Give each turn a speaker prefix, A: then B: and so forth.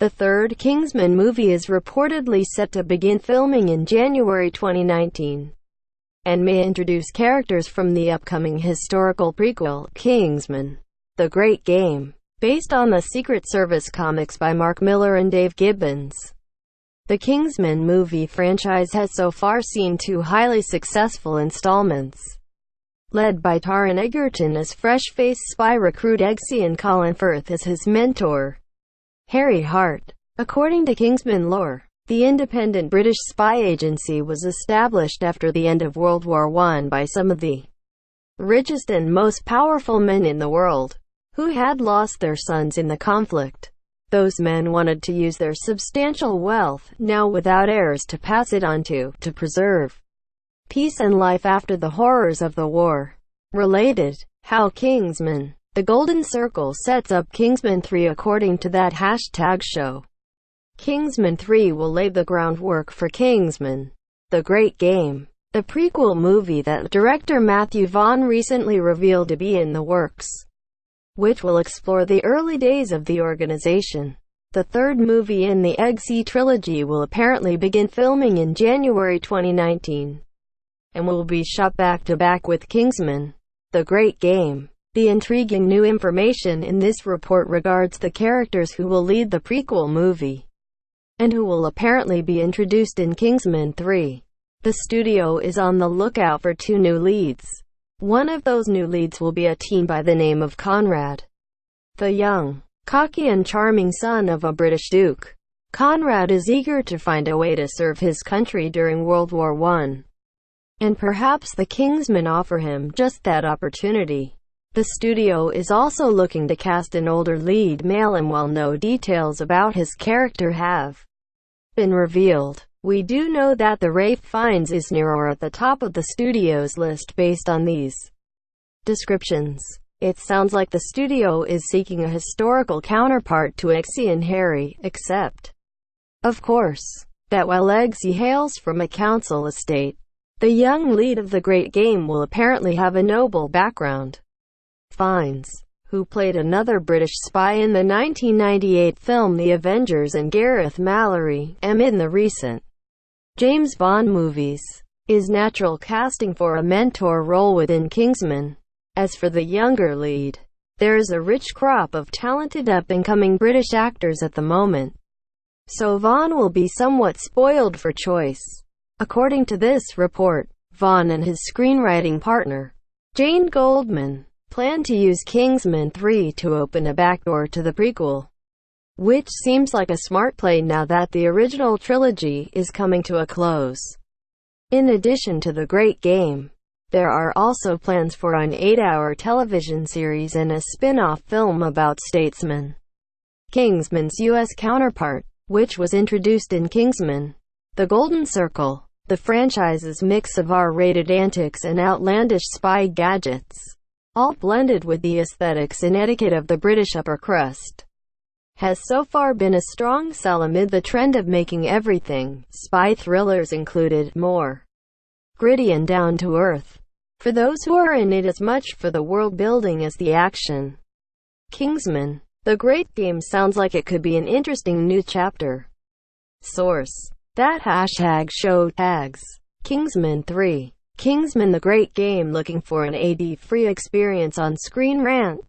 A: The third Kingsman movie is reportedly set to begin filming in January 2019, and may introduce characters from the upcoming historical prequel, Kingsman: The Great Game, based on the Secret Service comics by Mark Millar and Dave Gibbons. The Kingsman movie franchise has so far seen two highly successful installments, led by Taron Egerton as fresh-faced spy recruit Eggsy and Colin Firth as his mentor, Harry Hart. According to Kingsman lore, the independent British spy agency was established after the end of World War I by some of the richest and most powerful men in the world, who had lost their sons in the conflict. Those men wanted to use their substantial wealth, now without heirs to pass it on to preserve peace and life after the horrors of the war. Related, how Kingsman: The Golden Circle sets up Kingsman 3. According to that show, Kingsman 3 will lay the groundwork for Kingsman: The Great Game, the prequel movie that director Matthew Vaughn recently revealed to be in the works, which will explore the early days of the organization. The third movie in the Eggsy Trilogy will apparently begin filming in January 2019, and will be shot back-to-back with Kingsman: The Great Game. The intriguing new information in this report regards the characters who will lead the prequel movie, and who will apparently be introduced in Kingsman 3. The studio is on the lookout for two new leads. One of those new leads will be a teen by the name of Conrad, the young, cocky and charming son of a British duke. Conrad is eager to find a way to serve his country during World War I, and perhaps the Kingsmen offer him just that opportunity. The studio is also looking to cast an older lead male, and while no details about his character have been revealed, we do know that the Ralph Fiennes is near or at the top of the studio's list based on these descriptions. It sounds like the studio is seeking a historical counterpart to Eggsy and Harry, except, of course, that while Eggsy hails from a council estate, the young lead of The Great Game will apparently have a noble background. Fiennes, who played another British spy in the 1998 film The Avengers and Gareth Mallory, in the recent James Bond movies, is natural casting for a mentor role within Kingsman. As for the younger lead, there is a rich crop of talented up-and-coming British actors at the moment, so Vaughn will be somewhat spoiled for choice. According to this report, Vaughn and his screenwriting partner, Jane Goldman, plan to use Kingsman 3 to open a backdoor to the prequel, which seems like a smart play now that the original trilogy is coming to a close. In addition to The Great Game, there are also plans for an 8-hour television series and a spin-off film about Statesman, Kingsman's U.S. counterpart, which was introduced in Kingsman: The Golden Circle. The franchise's mix of R-rated antics and outlandish spy gadgets, all blended with the aesthetics and etiquette of the British upper crust, has so far been a strong sell amid the trend of making everything, spy thrillers included, more gritty and down-to-earth, for those who are in it as much for the world-building as the action. Kingsman: The Great Game sounds like it could be an interesting new chapter. Source: that show tags. Kingsman 3. Kingsman: The Great Game. Looking for an AD-free experience on Screen Rant?